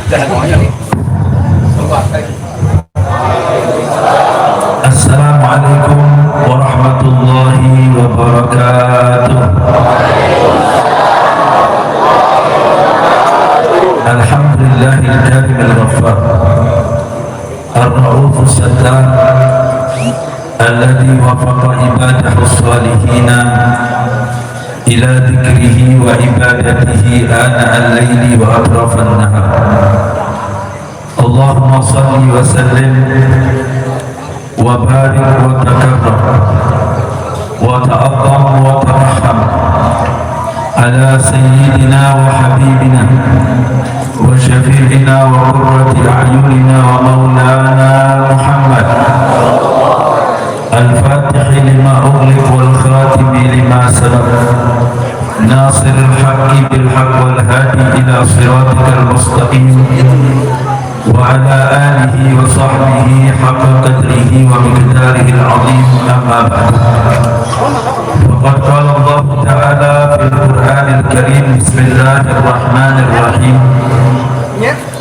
Assalamualaikum warahmatullahi wabarakatuh. Alhamdulillahil karimil ghaffar ar-ra'ufus sattar alladhi wafaqa ibadahu salihina ila dzikrihi wa ibadatihi ana al-laili wa atrafan nahar. Allahumma salli wa sallim wa barik wa takarram wa ta'azzam wa tarham ala sayyidina wa habibina wa syafi'ina wa qurrati a'yunina wa maulana Muhammad al-fatih lima ughliq wal khatim lima sabaq nasiril haqqi bil haqq wal hadi ila siratikal mustaqim wa ala alihi wa sahbihi haqqa qadrihi wa miqdarihi al-azim amma ba'd. Faqad qala Allah ta'ala fil Qur'anil Karim bismillahirrahmanirrahim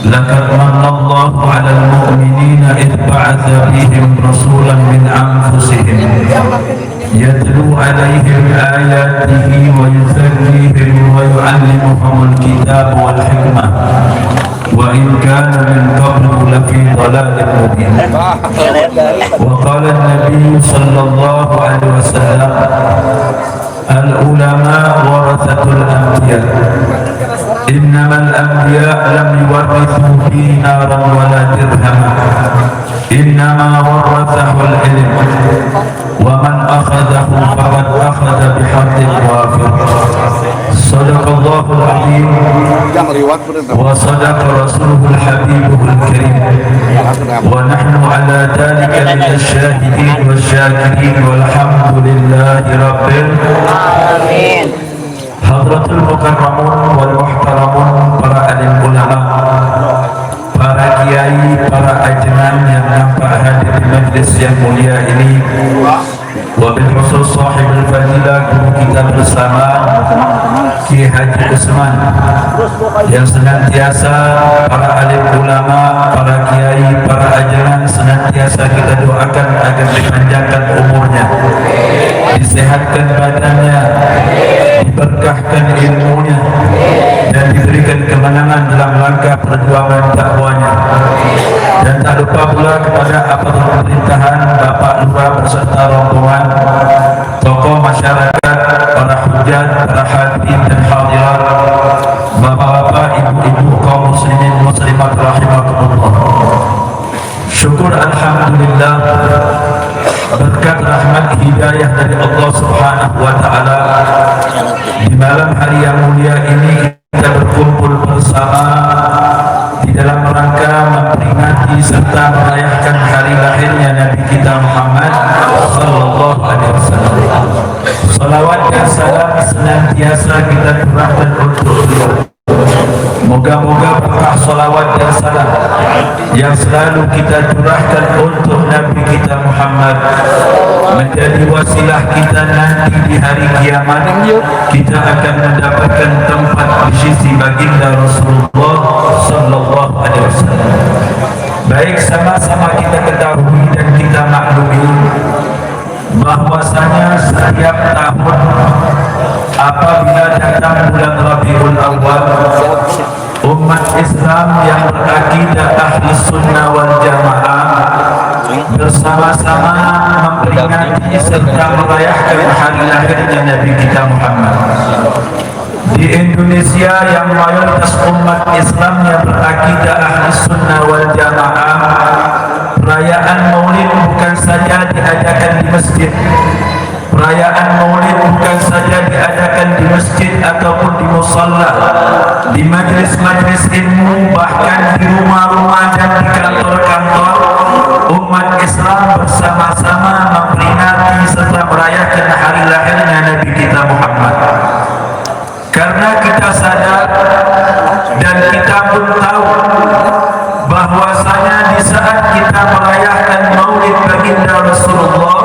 laqad manna Allahu 'alal mu'minina idh ba'atha fihim rasulan min anfusihim yatlu 'alaihim ayatihi wa yuzakkihim wa yu'allimuhumul kitaba wal hikmah wa in kana min qablu lafi dhalalin mubin. Wa qala an-nabiy sallallahu alaihi wasallam al-ulama warathatul anbiya innamal anbiya lam yuwarrithu dinaran wala dirhaman innama warathahu al-ilm wa man akhadahu faqad akhadha bihaqqin wafir. Sadaqallahul azim wa sadaqa rasuluhul habibul karim wa nahnu ala dhalika minasy syahidin wasyakirin walhamdulillahi rabbil alamin. Hadratul mukarramun wal muhtaramun, para alim ulama, para kiai, para ajnan yang nampak hadir di majlis yang mulia ini, wabil khusus sahibul fadilah guru kita bersama Ki Haji Usman yang senantiasa para alim ulama, para kiai, para ajnan senantiasa kita doakan agar dipanjangkan umurnya, disehatkan badannya, diberkahkan ilmunya, dan diberikan kemenangan dalam langkah perjuangan dakwanya. Dan tak lupa pula kepada aparatur pemerintahan, Bapak Lurah beserta rombongan, tokoh masyarakat, para hujat, para hadirin dan hadirat, bapak-bapak, ibu-ibu, kaum muslimin muslimat rahimakumullah. Syukur alhamdulillah, berkat rahmat hidayah dari Allah Subhanahu wa taala, di malam hari yang mulia ini kita berkumpul bersama di dalam rangka memperingati serta merayakan hari lahirnya Nabi kita Muhammad sallallahu alaihi wasallam. Salawat dan salam senantiasa kita curahkan untuk beliau. Moga-moga berkah salawat dan salam yang selalu kita curahkan untuk Nabi kita Muhammad menjadi wasilah kita nanti di hari kiamat. Kita akan mendapatkan tempat di sisi baginda Rasulullah sallallahu alaihi wasallam. Baik, sama-sama kita ketahui dan kita maklumi bahwasanya setiap tahun apabila datang bulan Rabiul Awwal, umat Islam yang berakidah ahli sunnah wal jamaah bersama-sama memperingati serta merayakan hari lahirnya Nabi kita Muhammad. Di Indonesia yang mayoritas umat Islam yang berakidah ahli sunnah wal jamaah, perayaan Maulid bukan saja diadakan di masjid. Perayaan Maulid bukan saja diadakan di masjid ataupun di musalla, di majlis-majlis ilmu, bahkan di rumah-rumah dan di kantor-kantor. Umat Islam bersama-sama memperingati serta merayakan hari lahirnya Nabi kita Muhammad. Karena kita sadar dan kita pun tahu bahwasanya di saat kita merayakan Maulid baginda Rasulullah,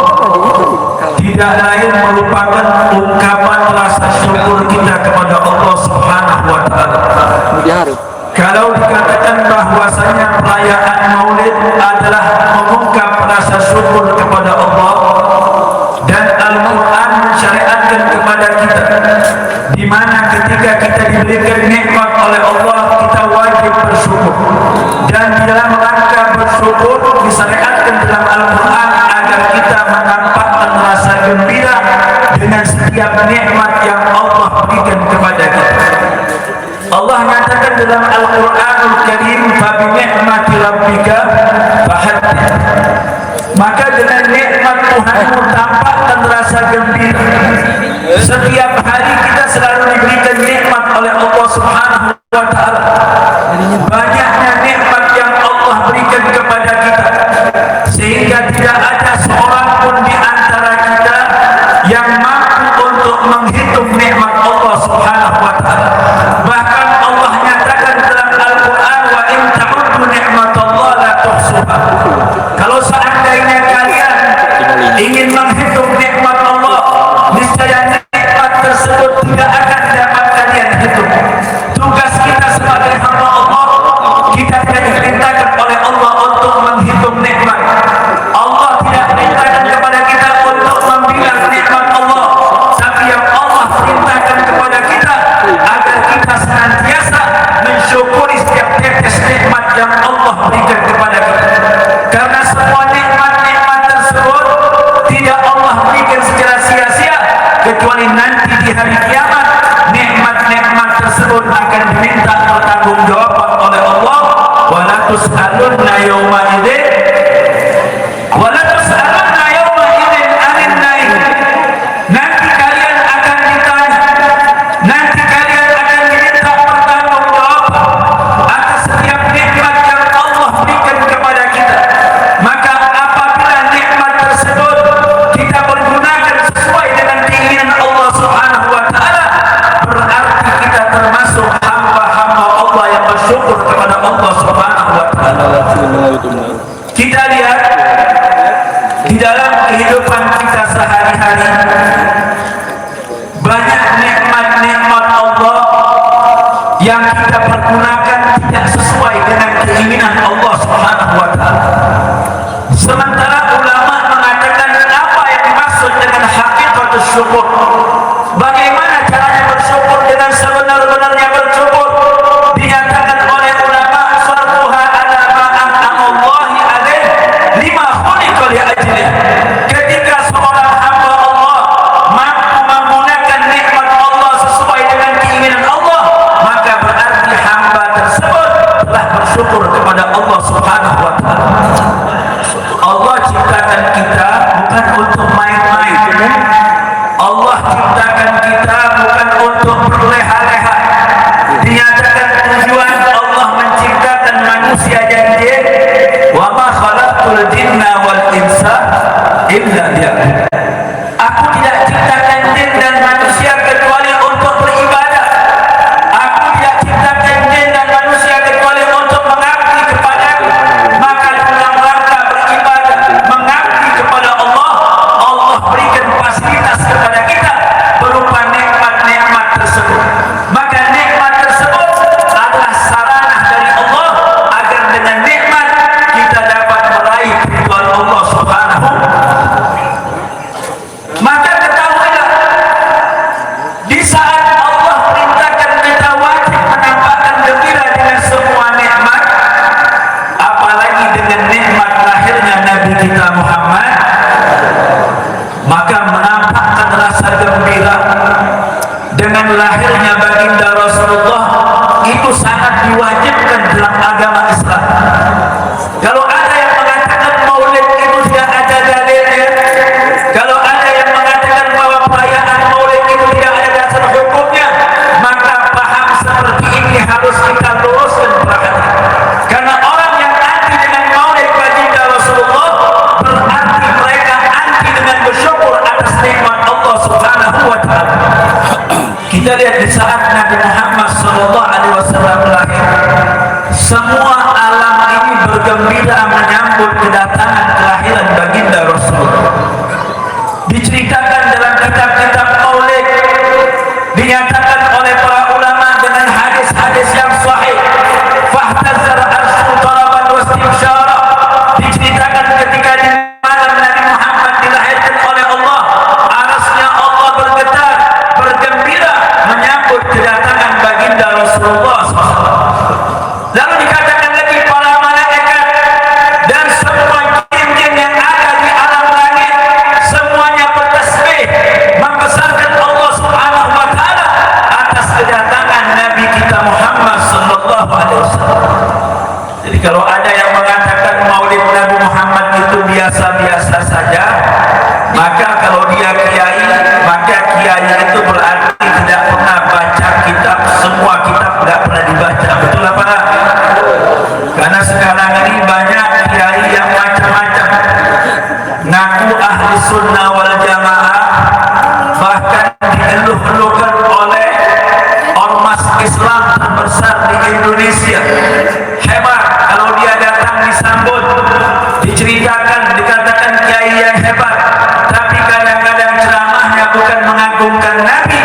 tidak lain merupakan ungkapan rasa syukur kita kepada Allah Subhanahu wa taala. Kalau dikatakan bahwasanya perayaan Maulid adalah mengungkap rasa syukur kepada Allah, dan Al-Quran mensyariatkan kepada kita di mana ketika kita diberikan nikmat oleh Allah kita wajib bersyukur, dan di dalam rangka bersyukur disyariatkan dalam Al-Quran agar kita menampakkan rasa gembira dengan setiap nikmat yang Allah berikan kepada kita. Allah nyatakan dalam Al-Quranul Karim, "Fabi ni'mati rabbika fahaddits." Maka dengan nikmat Tuhanmu tampakkan rasa gembira. Setiap hari kita selalu diberikan nikmat oleh Allah Subhanahu wa Ta'ala. Banyaknya nikmat yang Allah berikan kepada kita, sehingga tidak ada seorang pun di antara kita yang mampu untuk menghitung nikmat Allah Subhanahu wa Ta'ala. Bahkan Allah nyatakan dalam Al-Quran, "Wa in ta'uddu ni'matallahi la tuhsuha." Kalau seandainya kalian ingin menghitung nikmat Allah, niscaya nikmat tersebut tidak akan dapat kalian hitung. Tugas kita sebagai hamba Allah, kita tidak diperintahkan oleh Allah untuk menghitung nikmat. Allah tidak perintahkan kepada kita untuk membilang nikmat Allah, tapi yang Allah perintahkan kepada kita agar kita senantiasa mensyukuri setiap tetes nikmat yang Allah berikan kepada kita. Karena semua nikmat-nikmat tersebut tidak Allah berikan secara sia-sia, kecuali nanti di hari kiamat nikmat-nikmat tersebut akan diminta pertanggungjawaban oleh Allah. Wala tus'alunna yawma idzin wala tus'alunna yawma idzin 'anil na'im. Nanti kalian akan ditanya, nanti kalian akan diminta pertanggungjawaban atas setiap nikmat yang Allah berikan kepada kita. Maka apabila nikmat tersebut kita pergunakan sesuai dengan keinginan Allah Subhanahu wa Ta'ala, berarti kita termasuk hamba-hamba Allah yang bersyukur kepada Allah Subhanahu wa Ta'ala. Kita lihat di dalam kehidupan kita sehari-hari, banyak nikmat-nikmat Allah yang kita pergunakan tidak sesuai dengan keinginan Allah Subhanahu wa Ta'ala. Sementara ulama mengatakan apa yang dimaksud dengan hakikatus syukur. Bagaimana caranya bersyukur dengan sebenar-benarnya bersyukur? Dinyatakan oleh ulama, "Syarruha ala ma an'amallahi alaih lima khuliqa li ajlih." Ketika seorang hamba Allah mampu menggunakan nikmat Allah sesuai dengan keinginan Allah, maka berarti hamba tersebut telah bersyukur kepada Allah Subhanahu wa Ta'ala. Allah ciptakan kita bukan untuk main-main. Allah ciptakan kita bukan untuk berleha-leha. Dinyatakan tujuan Allah menciptakan manusia dan jin, "Wa ma khalaqtul jinna wal insa illa liya'budun." Aku tidak ciptakan jin dan manusia kecuali untuk beribadah. Aku tidak ciptakan jin dan manusia kecuali untuk mengabdi kepadaku. Maka dalam rangka beribadah, mengabdi kepada Allah, Allah berikan fasilitas kepada kita berupa nikmat-nikmat tersebut. Maka nikmat tersebut adalah sarana dari Allah agar dengan nikmat kita dapat meraih ridwan Allah Subhanahu. Maka ketahuilah, di saat Allah perintahkan kita wajib menampakkan gembira dengan semua nikmat, apalagi dengan nikmat lahirnya Nabi kita Muhammad, maka menampakkan rasa gembira dengan lahirnya baginda Rasulullah itu sangat diwajibkan dalam agama Islam. Kalau ada yang mengatakan Maulid itu tidak ada dalilnya, kalau ada yang mengatakan bahwa perayaan Maulid itu tidak ada dasar hukumnya, maka paham seperti ini harus kita luruskan perhatian. Karena orang yang anti dengan Maulid baginda Rasulullah berarti mereka anti dengan bersyukur atas nikmat Allah Subhanahu wa Ta'ala. Kita lihat di saat Nabi Muhammad SAW lahir, semua alam ini bergembira menyambut kedatangan kelahiran baginda Rasulullah. Diceritakan dalam kitab-kitab Maulid, dinyatakan oleh para ulama dengan hadis-hadis yang sahih Islam terbesar di Indonesia. Hebat kalau dia datang disambut, diceritakan, dikatakan kiai yang hebat. Tapi kadang-kadang ceramahnya bukan mengagungkan Nabi,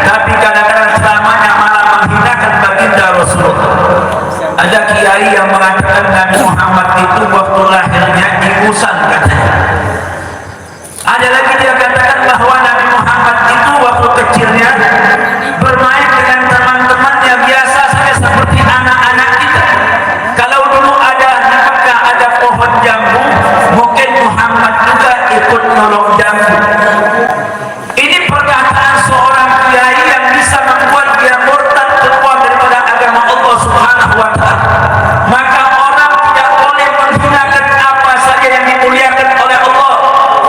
tapi kadang-kadang ceramahnya malah menghinakan baginda Rasulullah. Ada kiai yang mengatakan Nabi Muhammad itu waktu lahirnya ingusan katanya. Ada lagi dia katakan bahwa Nabi Muhammad itu waktu kecilnya bermain dengan teman-temannya biasa saja seperti anak-anak kita. Kalau dulu ada di Mekah ada pohon jambu, mungkin Muhammad juga ikut nolong jambu. Ini perkataan seorang kiai yang bisa membuat dia murtad keluar daripada agama Allah Subhanahu wa taala. Maka orang tidak boleh menghinakan apa saja yang dimuliakan oleh Allah.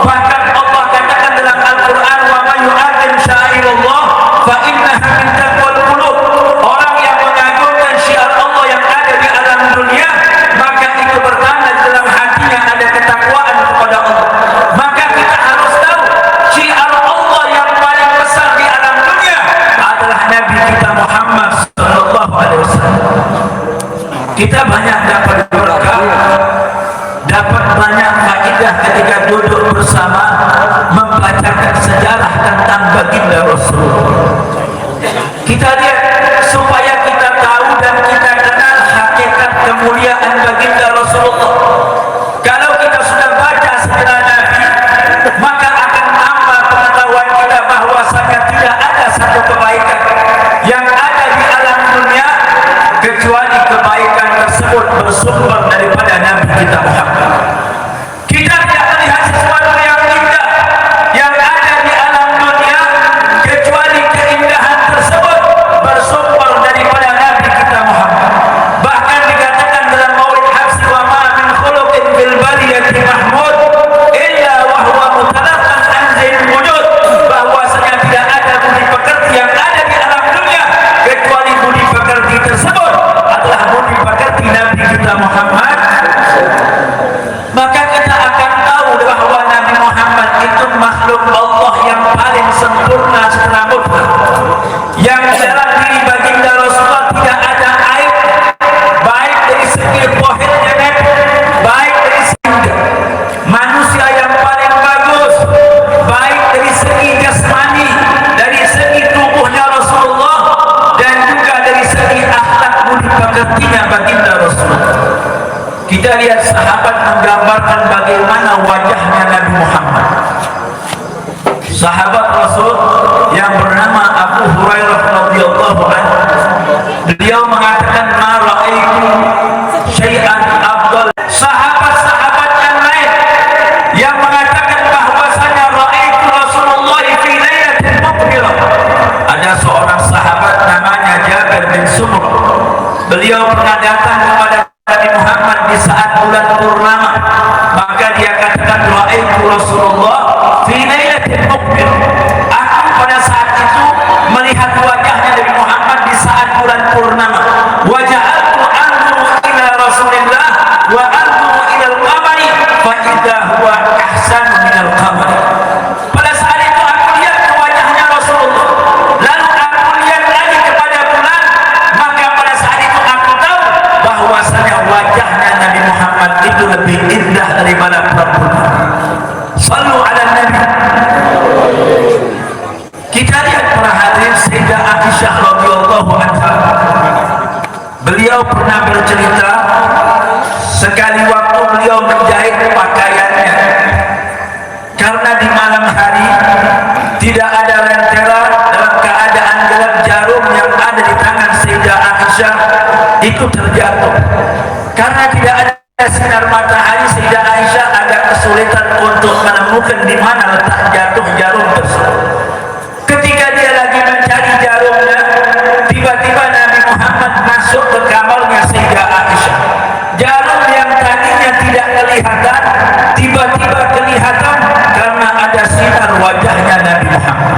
Bahkan Allah katakan dalam Al-Qur'an, wa may yu'azzim sya'airallah fa innaha min taqwal qulub. Orang yang mengagungkan syiar Allah yang ada di alam dunia, maka itu bertanda dalam hatinya ada ketakwaan kepada Allah. Maka kita harus tahu syiar Allah yang paling besar di alam dunia adalah Nabi kita Muhammad sallallahu alaihi wasallam. Kita banyak dapat berkah, dapat banyak faedah ketika duduk bersama membacakan sejarah tentang baginda Rasulullah. Kita lihat supaya kita tahu dan kita kenal hakikat kemuliaan baginda Rasulullah. Kalau kita sudah baca sejarah Nabi, maka akan tambah pengetahuan kita bahwasanya tidak ada satu kebaikan yang ada di alam dunia kecuali kebaikan tersebut bersumber daripada Nabi kita Muhammad. Kita tidak melihat sesuatu yang indah yang ada di alam dunia kecuali keindahan tersebut bersumber daripada Nabi kita Muhammad. Bahkan dikatakan dalam Maulid Habsi, wa ma min khuluqin fil bariyati mahmud illa wa huwa mutalaqan an zainul wujud, bahwasanya tidak ada budi pekerti yang ada di alam dunia kecuali budi pekerti tersebut adalah budi pekerti Nabi kita Muhammad. Maka kita akan tahu bahwa Nabi Muhammad itu makhluk Allah yang paling sempurna setelah mutlak, yang dalam diri baginda Rasulullah tidak ada aib, baik dari segi zahirnya Nabi, baik dari segi manusia yang paling bagus, baik dari segi jasmani, dari segi tubuhnya Rasulullah, dan juga dari segi akhlak budi pekertinya baginda Rasulullah. Kita lihat sahabat menggambarkan bagaimana wajahnya Nabi Muhammad. Sahabat Rasul yang bernama Abu Hurairah radhiyallahu anhu, beliau mengatakan ma ra'aitu syai'an afdal. Sahabat-sahabat yang lain yang mengatakan bahwasanya ra'aitu Rasulullah fi lailatin muqbirah. Ada seorang sahabat namanya Jabir bin Sumrah. Beliau pernah datang kepada Nabi Muhammad di saat bulan purnama, maka dia katakan ra'aitu Rasulullah fi lailatin muqbirah. Aku pada saat itu melihat wajahnya Nabi Muhammad di saat bulan purnama. Wa ja'altu anzuru ila Rasulillah wa anzuru ila al-qamari fa idza huwa ahsanu min al-qamari. Pada saat itu aku lihat ke wajahnya Rasulullah, lalu aku lihat lagi kepada bulan, maka pada saat itu aku tahu bahwasanya wajahnya Nabi Muhammad itu lebih indah daripada bulan. Sallu ala Nabi. Kita lihat para hadirin Sayyidah Aisyah radhiyallahu anha. Beliau pernah bercerita sekali waktu beliau menjahit pakaiannya, karena di malam hari tidak ada lentera, dalam keadaan gelap jarum yang ada di tangan Sayyidah Aisyah itu terjatuh. Karena tidak ada sinar matahari, Sayyidah Aisyah agak kesulitan untuk menemukan di mana letak jatuh jarum tersebut. Ketika dia lagi mencari jarumnya, tiba-tiba Nabi Muhammad masuk ke kamarnya Sayyidah Aisyah. Jarum yang tadinya tidak kelihatan, tiba-tiba kelihatan karena ada sinar wajahnya Nabi Muhammad.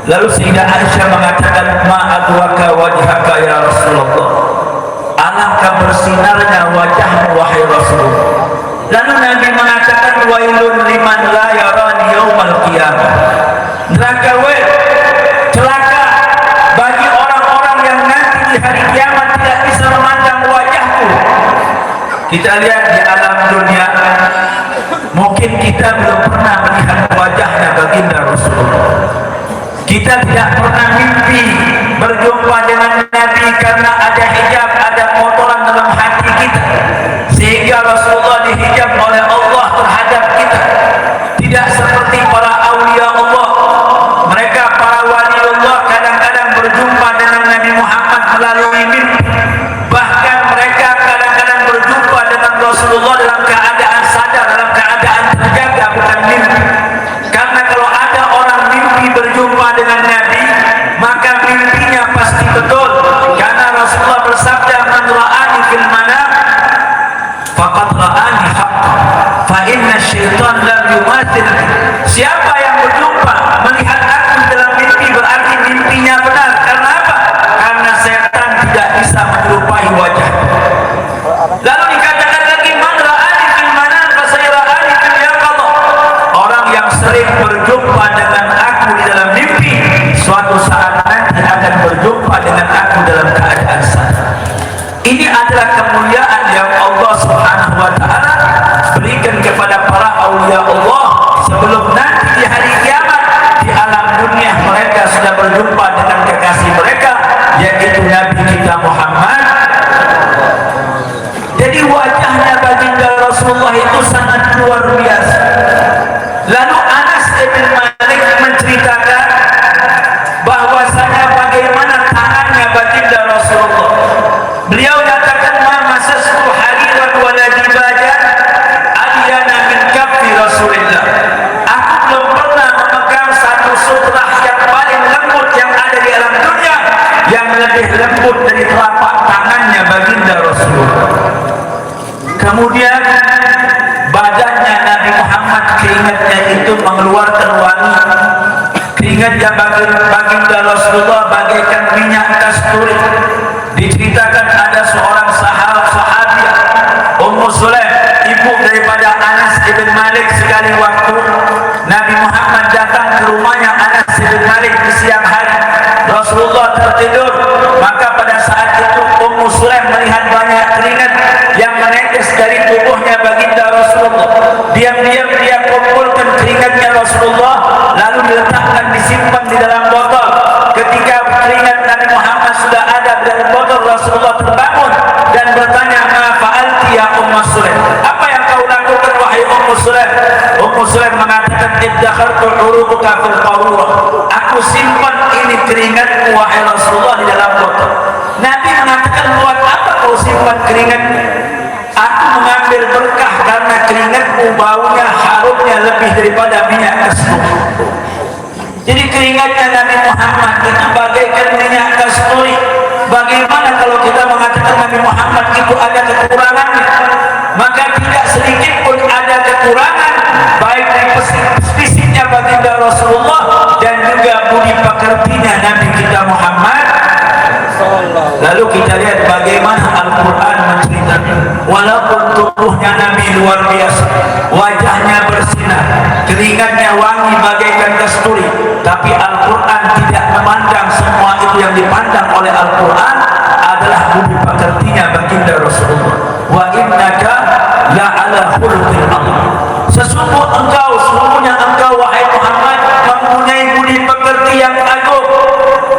Lalu Sayyidah Aisyah mengatakan, ma adwaka wajhaka ya Rasulullah, alangkah bersinarnya wajahmu wahai Rasulullah. Lalu Nabi mengatakan, wailun liman la yarani yaumal qiyamah. Neraka celaka bagi orang-orang yang nanti di Kita lihat di alam dunia, mungkin kita belum pernah melihat wajahnya baginda Rasulullah. Kita tidak pernah mimpi berjumpa dengan Nabi karena ada hijab, ada kotoran dalam hati kita, sehingga Rasulullah dihijab oleh Allah terhadap kita. Tidak seperti para aulia Allah, mereka para wali Allah kadang-kadang berjumpa dengan Nabi Muhammad melalui mimpi. Bahkan mereka kadang-kadang berjumpa dengan Rasulullah dalam keadaan sadar, dalam keadaan terjaga, bukan mimpi. Karena kalau ada orang mimpi berjumpa dengan Nabi, maka mimpinya pasti betul. Karena Rasulullah bersabda, "Man ra'ani fil manam faqad ra'ani haqqan, fa inna syaitan lam yumathil." Siapa yang berjumpa melihat aku dalam mimpi, berarti mimpinya benar. Karena apa? Karena setan tidak bisa menyerupai wajah. Lalu dikatakan lagi, "Man ra'ani fil manam fa sayarani fil yaqadha." Orang yang sering berjumpa dengan aku di dalam mimpi, suatu saat nanti akan berjumpa dengan aku dalam keadaan sadar. Ini adalah kemuliaan yang Allah Subhanahu wa taala berikan kepada para aulia Allah sebelum nanti di hari kiamat di alam dunia mereka sudah berjumpa dengan kekasih mereka, yaitu Nabi kita Muhammad. Jadi wajahnya baginda Rasulullah itu sangat luar biasa. Lalu Anas bin Malik menceritakan bahwasanya bagaimana tangannya baginda Rasulullah. Beliau katakan, "Ma masastu hariran wala dibajan adyana min kaffi Rasulillah." Aku belum pernah memegang satu sutrah yang paling lembut yang ada di alam dunia, yang lebih lembut dari telapak tangannya baginda Rasulullah. Kemudian badannya Nabi Muhammad, keringatnya itu mengeluarkan wangi. Keringatnya baginda Rasulullah bagaikan minyak kasturi. Diceritakan ada seorang sahabi Ummu Sulaim, ibu daripada Anas bin Malik, sekali waktu Nabi Muhammad datang ke rumahnya Anas bin Malik di siang hari. Rasulullah tertidur, maka pada saat itu Ummu Sulaim melihat banyak keringat yang menetes dari tubuhnya baginda Rasulullah. Diam-diam dia kumpulkan keringatnya Rasulullah, lalu diletakkan, disimpan di dalam botol. Ketika keringat Nabi Muhammad sudah ada dalam botol, Rasulullah terbangun dan bertanya, "Ma fa'alti ya Ummu Sulaim?" Apa yang kau lakukan wahai Ummu Sulaim? Ummu Sulaim mengatakan, "Iddakhartu uruquka fil qarurah." Aku simpan ini keringatmu wahai Rasulullah di dalam botol. Nabi mengatakan, "Buat apa kau simpan keringatmu?" "Aku mengambil berkah karena keringatmu baunya, harumnya lebih daripada minyak kasturi." Jadi keringatnya Nabi Muhammad itu bagaikan minyak kasturi. Bagaimana kalau kita mengatakan Nabi Muhammad itu ada kekurangannya? Maka tidak sedikit pun ada kekurangan, baik dari fisiknya baginda Rasulullah dan juga budi pekertinya Nabi kita Muhammad. Lalu kita lihat bagaimana Al-Quran menceritakan, walaupun tubuhnya Nabi luar biasa, wajahnya bersinar, keringatnya wangi bagaikan kasturi, tapi Al-Quran tidak memandang semua itu. Yang dipandang oleh Al-Quran adalah budi pekertinya baginda Rasulullah. Wa innaka la'ala khuluqin azim. Sesungguhnya engkau wahai Muhammad mempunyai budi pekerti yang agung.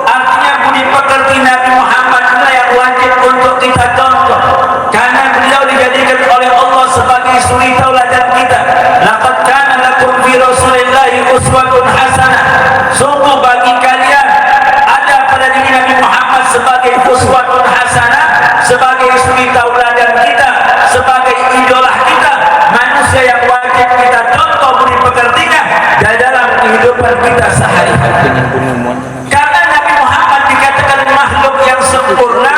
Artinya budi pekerti Nabi Muhammad adalah yang wajib untuk kita contoh, karena beliau dijadikan oleh Allah sebagai suri tauladan kita. Laqad kana lakum fi Rasulillahi uswatun hasanah. Sungguh bagi kalian ada pada diri Nabi Muhammad sebagai uswatun hasanah, sebagai suri tauladan kita, sebagai idola kita, manusia yang wajib kita contoh budi pekertinya di dalam kehidupan kita sehari-hari. Karena Nabi Muhammad dikatakan makhluk yang sempurna,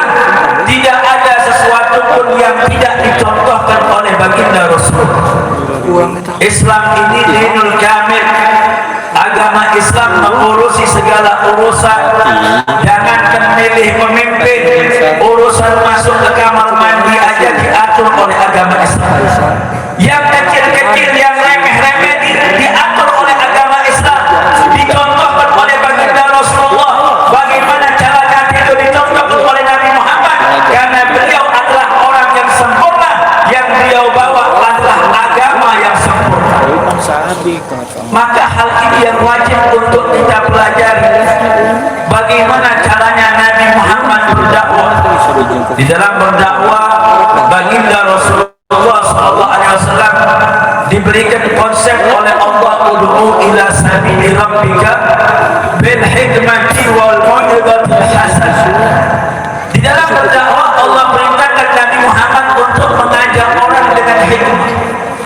tidak ada sesuatu pun yang tidak dicontohkan oleh baginda Rasulullah. Islam ini dinul kamil, agama Islam mengurusi segala urusan. Jangankan milih pemimpin, urusan masuk ke kamar mandi aja diatur oleh agama Islam. Yang kecil-kecil, yang remeh-remeh diatur oleh agama Islam, dicontohkan oleh baginda Rasulullah. Bagaimana caranya itu dicontohkan oleh Nabi Muhammad? Karena beliau adalah orang yang sempurna, yang hal ini yang wajib untuk kita pelajari. Bagaimana caranya Nabi Muhammad berdakwah. Di dalam berdakwah, baginda Rasulullah SAW diberikan konsep oleh Allah, ud'u ila sabili rabbika bil hikmati wal mau'izatil hasanah. Di dalam berdakwah Allah perintahkan Nabi Muhammad untuk mengajak orang dengan hikmah.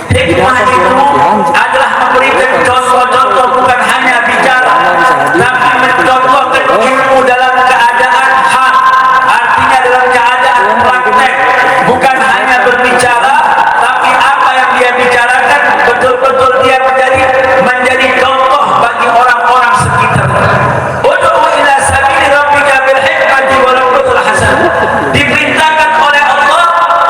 Hikmah itu adalah memberikan contoh-contoh, bukan hanya bicara, tapi mencontohkan ilmu dalam keadaan hak, artinya dalam keadaan praktek, bukan hanya berbicara, tapi apa yang dia bicarakan betul-betul dia menjadi contoh bagi orang-orang sekitar. Ud'u ila sabili rabbika bil hikmati wal mau'izatil hasanah. Diperintahkan oleh Allah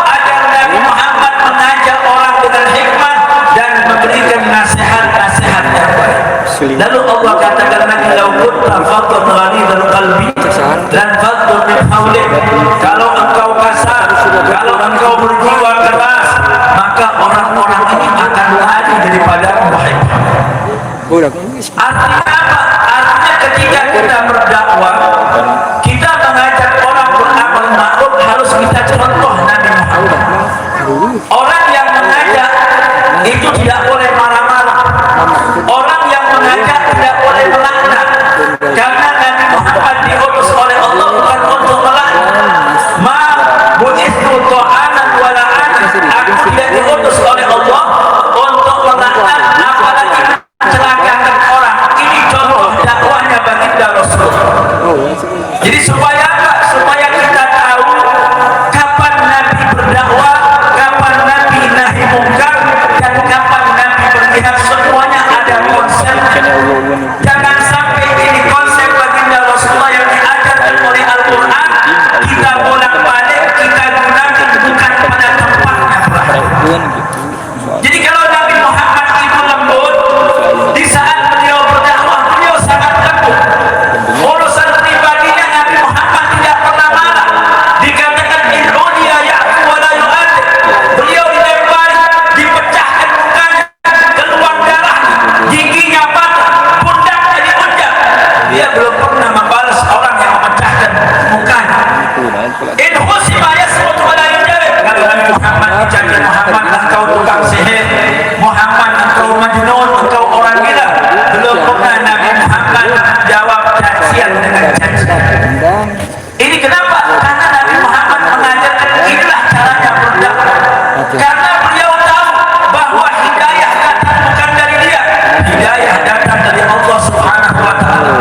agar Nabi Muhammad mengajak orang dengan hikmah dan memberikan nasihat-nasihat yang baik. Lalu Allah katakan lagi, "Lau kunta faddan ghalidhal qalbi lan faddu min hawlik." Kalau engkau kasar, kalau engkau berjiwa keras, maka orang-orang ini akan lari daripada Muhammad. Artinya apa? Artinya ketika kita berdakwah, kita mengajak orang beramal ma'ruf, harus kita contoh Nabi Muhammad. Orang yang mengajak itu tidak boleh marah-marah. Orang yang mengajak tidak boleh melaknat. Karena Nabi Muhammad diutus oleh Allah bukan untuk melaknat. Ma bu'ithu ta'anan wa la'anan. Aku tidak diutus oleh Allah untuk melaknat, apalagi mencelakakan orang. Ini contoh dakwahnya baginda Rasulullah. Jadi supaya apa? Supaya kita tahu kapan Nabi berdakwah, kapan Nabi nahi mungkar, dan kapan Nabi berjihad. Semuanya ada konsep. Jangan sampai ini konsep baginda Rasulullah yang diajarkan oleh Al-Quran kita bolak-balik, kita gunakan bukan pada tempatnya berakhir. Jadi kalau Nabi Muhammad itu lembut, di saat beliau berdakwah beliau sangat lembut. Urusan pribadinya Nabi Muhammad tidak pernah marah. Dikatakan in'udiya ya'fu wa la yu'adib. Beliau dilempari, dipecahkan mukanya, keluar darah, giginya patah, pundaknya diunjak. Dia belum pernah membalas orang yang memecahkan mukanya. In husima yasmut wa la yujabir. Kalau Nabi Muhammad dicaci, Muhammad engkau tukang sihir, Muhammad engkau majnun, engkau orang gila, belum pernah Nabi Muhammad jawab cacian dengan cacian. Ini kenapa? Karena Nabi Muhammad mengajarkan inilah caranya berdakwah. Karena beliau tahu bahwa hidayah datang bukan dari dia, hidayah datang dari Allah Subhanahu wa Ta'ala.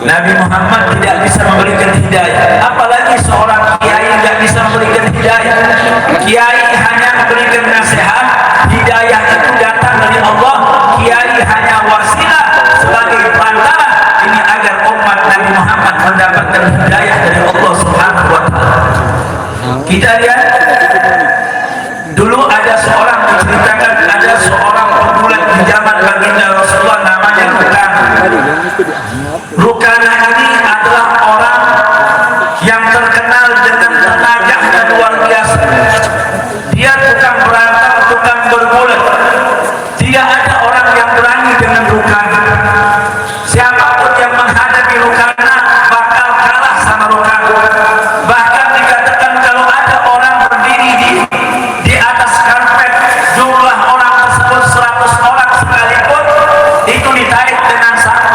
Nabi Muhammad tidak bisa memberikan hidayah, apalagi seorang kiai tidak bisa memberikan hidayah. Kiai hanya memberikan nasihat, hidayah itu datang dari Allah. Kiai hanya wasilah sebagai perantara ini agar umat Nabi Muhammad mendapatkan hidayah dari Allah Subhanahu wa Ta'ala. Kita lihat dulu ada seorang, diceritakan ada seorang pegulat di zaman baginda Rasulullah namanya Rukana. Rukana ini adalah orang yang terkenal dengan tenaganya luar biasa. Dia tukang berantem, tukang bergulat. Tidak ada orang yang berani dengan Rukana. Siapapun yang menghadapi Rukana bakal kalah sama Rukana. Bahkan dikatakan kalau ada orang berdiri di atas karpet, jumlah orang tersebut 100 orang sekalipun, itu ditarik dengan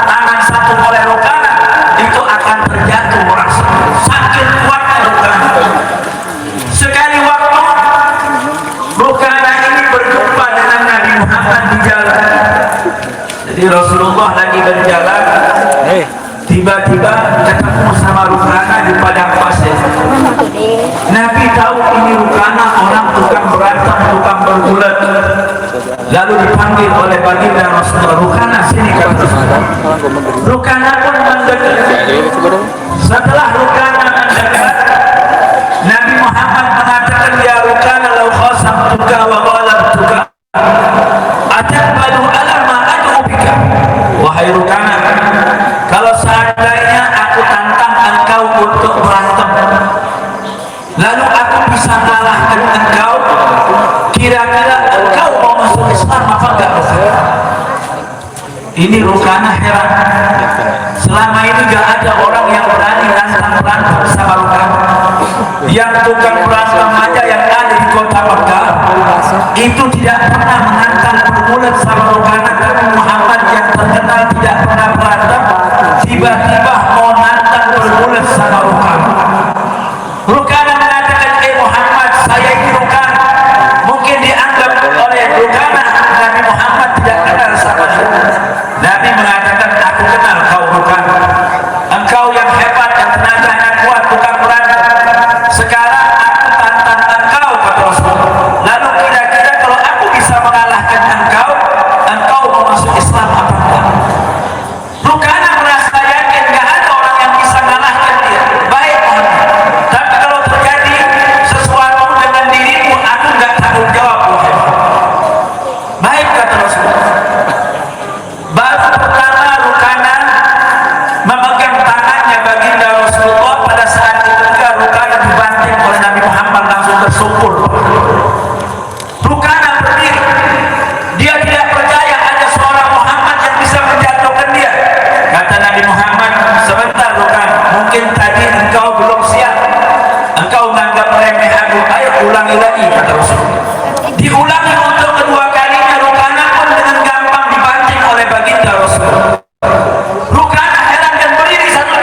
tangan satu oleh Rukana, itu akan terjatuh orang tersebut. Saking kuatnya Rukana. Sekali waktu Rukana ini berjumpa dengan Nabi Muhammad di jalan. Jadi Rasulullah lagi berjalan, tiba-tiba ketemu sama Rukana di padang pasir. Nabi tahu ini Rukana orang tukang berantem, tukang bergulat. Lalu dipanggil oleh baginda Rasulullah, Rukana sini kata. Rukana pun mendekat. Setelah Rukana mendekat, Nabi Muhammad mengatakan, ya Rukana lau khasamtuka wa ghalabtuka ataqbalu ala ma ad'u bika. Wahai Rukana, kalau seandainya aku tantang engkau untuk berantem, lalu aku bisa mengalahkan engkau, kira-kira engkau mau masuk Islam apa enggak? Ini Rukana heran. Selama ini gak ada orang yang berani nantang berantem sama Rukana. Yang tukang berantem aja yang ada di kota Mekah itu tidak pernah menantang bermulut sama Rukana. Muhammad yang terkenal tidak pernah berantem, tiba-tiba mau nantang bermulut sama Rukana. Rukana mengatakan, Muhammad, saya ini Rukana. Mungkin dianggap oleh Rukana Nabi Muhammad tidak kenal sama dia. Nabi mengatakan, aku kenal kau Rukana. Engkau yang hebat, yang tenaga, yang kuat, bukan berantem. Sekarang aku tantang engkau, kata Rasulullah. Lalu kira-kira kalau aku bisa mengalahkan engkau, engkau mau masuk Islam apa enggak? Rukana merasa yakin gak ada orang yang bisa mengalahkan dia. Baik Muhammad, tapi kalau terjadi sesuatu dengan dirimu, aku gak tanggung jawab. Baik, kata Rasulullah. Baru pertama Rukana memegang tangannya baginda Rasulullah. Pada saat itu juga Rukana dibanting oleh Nabi Muhammad, langsung tersungkur. Rukana berdiri, dia tidak percaya ada seorang Muhammad yang bisa menjatuhkan dia. Kata Nabi Muhammad, sebentar Rukana, mungkin tadi engkau belum siap, engkau menganggap remeh aku. Ayo ulangi lagi, kata Rasulullah. Diulangi untuk kedua kalinya, Rukana pun dengan gampang dibanting oleh baginda Rasulullah. Rukana heran dan berdiri satu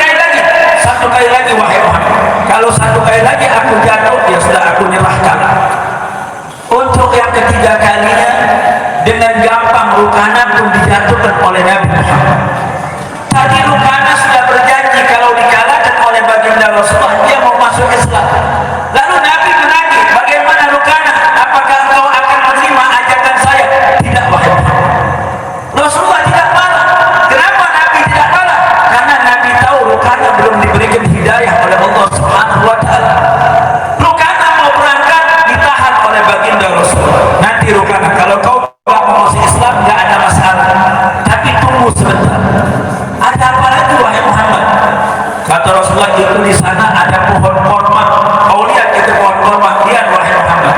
kali lagi, wahai Muhammad, kalau satu kali lagi aku jatuh, ya sudah, aku nyerahkan. Untuk yang ketiga kalinya, dengan gampang Rukana pun dijatuhkan oleh Nabi Muhammad. Tadi Rukana sudah berjanji kalau dikalahkan oleh baginda Rasulullah, dia mau masuk Islam. Lalu Nabi menagih, bagaimana Rukana? Apakah engkau akan menerima ajakan saya? Tidak, wahai Muhammad. Rasulullah tidak marah. Kenapa Nabi tidak marah? Karena Nabi tahu Rukana belum diberikan hidayah oleh Allah Subhanahu wa Ta'ala. Rukana mau berangkat, ditahan oleh baginda Rasulullah. Nanti Rukana, kalau kau gak mau masuk Islam, gak ada masalah, tapi tunggu sebentar. Ada apa lagi, wahai Muhammad? Kata Rasulullah, itu di sana ada pohon korma. Kau lihat itu pohon korma. Lihat, wahai Muhammad,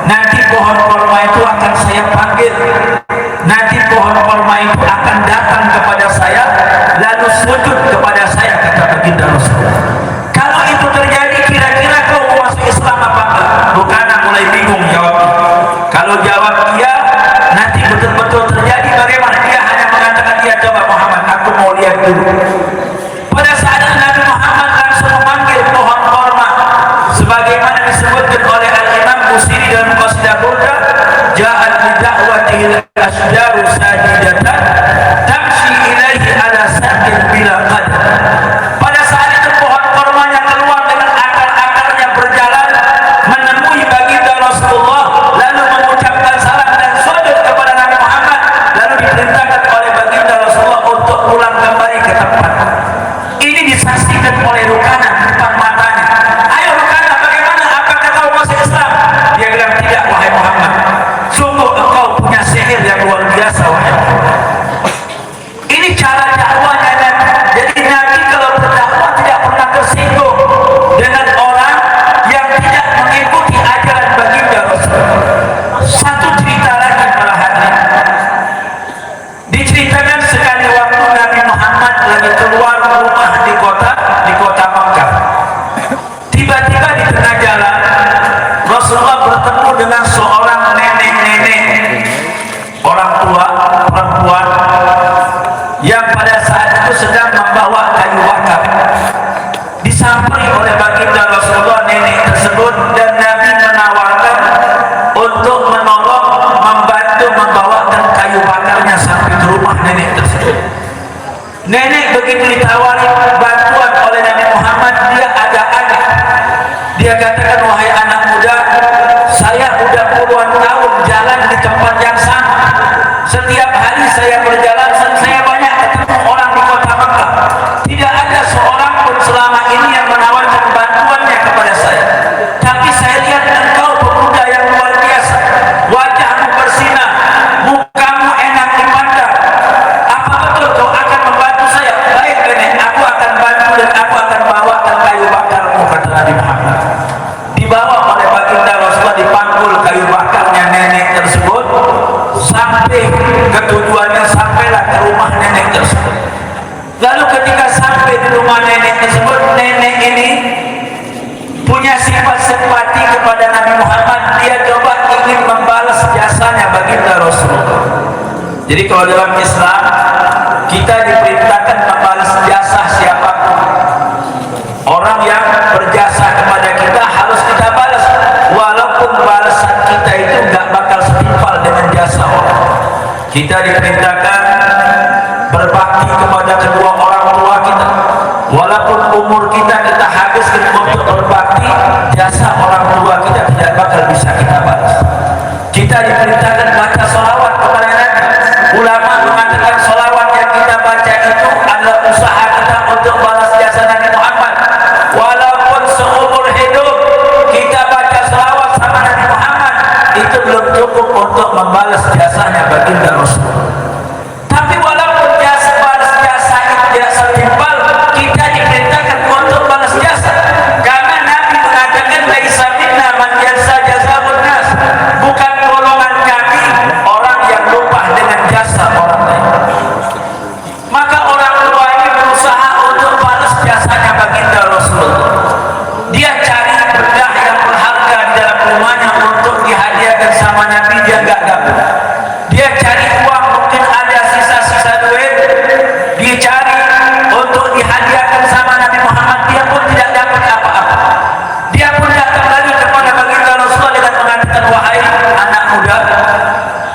nanti pohon korma itu akan saya panggil. Nanti pohon korma itu akan datang kepada saya, lalu sujud kepada saya, kata baginda Rasulullah. Kalau itu terjadi, kira-kira kau mau masuk Islam apa enggak? Rukana mulai bingung jawabnya. Kalau jawab iya, nanti betul-betul terjadi bagaimana? Dia hanya mengatakan, iya, coba Muhammad, aku mau lihat dulu. Pada saat itu Nabi Muhammad langsung memanggil pohon korma, sebagaimana disebutkan oleh Al-Imam Busiri dalam Qasidah Burda, ja'at li da'watihil asjaru sajidatan tamshi ilaihi ala saqin bila qadar. Pada saat itu pohon kormanya keluar dengan akar-akarnya berjalan menemui baginda Rasulullah, lalu mengucapkan salam dan sujud kepada Nabi Muhammad, lalu diperintahkan oleh baginda Rasulullah untuk pulang kembali ke tempat. Ini disaksikan oleh Rukana di depan matanya. Ayo Rukana, bagaimana? Apakah kau masuk Islam? Dia bilang, tidak, wahai Muhammad. Sungguh engkau punya sihir yang luar biasa, wahai Muhammad. Ini cara dakwahnya Nabi. Jadi Nabi kalau berdakwah tidak pernah tersinggung dengan orang yang tidak mengikuti ajaran baginda Rasulullah. Satu cerita lagi para hadirin. Diceritakan sekali waktu Nabi Muhammad lagi keluar rumah di kota Makkah. Tiba-tiba di tengah jalan Rasulullah bertemu dengan seorang nenek-nenek, orang tua perempuan yang pada saat itu sedang membawa kayu bakar. Disampaikan oleh baginda Rasulullah nenek tersebut, dan Nabi menawarkan untuk menolong, membantu membawakan kayu bakarnya sampai ke rumah nenek tersebut. Nenek begitu ditawari bantuan oleh Nabi Muhammad, dia agak aneh. Dia katakan, wahai anak muda, saya udah puluhan tahun jalan di tempat yang sama. Setiap hari saya berjalan, saya banyak ketemu orang di kota Makkah. Tidak ada seorang pun selama ini yang menawarkan bantuannya kepada saya. Tapi saya lihat engkau pemuda yang luar biasa, wajahmu bersinar, mukamu enak dipandang. Apa betul kau akan membantu saya? Baik nenek, aku akan bantu dan aku akan bawakan kayu bakarmu, kata Nabi Muhammad. Dibawa oleh baginda Rasulullah, dipanggul simpati kepada Nabi Muhammad, dia coba ingin membalas jasanya baginda Rasulullah. Jadi kalau dalam Islam kita diperintahkan membalas jasa siapapun. Orang yang berjasa kepada kita harus kita balas, walaupun balasan kita itu nggak bakal setimpal dengan jasa orang. Kita diperintahkan berbakti kepada kedua orang tua kita, walaupun umur kita habiskan untuk berbakti, jasa orang tua kita tidak bakal bisa kita balas. Kita diperintahkan baca sholawat kepada Nabi. Ulama mengatakan sholawat yang kita baca itu adalah usaha kita untuk balas jasa Nabi Muhammad. Walaupun seumur hidup kita baca sholawat sama Nabi Muhammad, itu belum cukup untuk membalas jasanya baginda Rasulullah. Tapi walaupun balas jasa itu tidak setimpal, kita diperintahkan untuk balas jasa. Karena Nabi mengatakan laisa minna man yansa jazaa'un nas, bukan golongan kami orang yang lupa dengan jasa orang lain. Maka orang tua ini berusaha untuk balas jasanya baginda Rasulullah. Dia cari benda yang berharga di dalam rumahnya untuk dihadiahkan sama Nabi, dia enggak dapat. Dia cari uang, mungkin ada sisa-sisa duit, dia cari untuk dihadiahkan sama Nabi Muhammad, dia pun tidak dapat apa-apa. Dia pun datang lagi kepada baginda Rasulullah dengan mengatakan, wahai anak muda,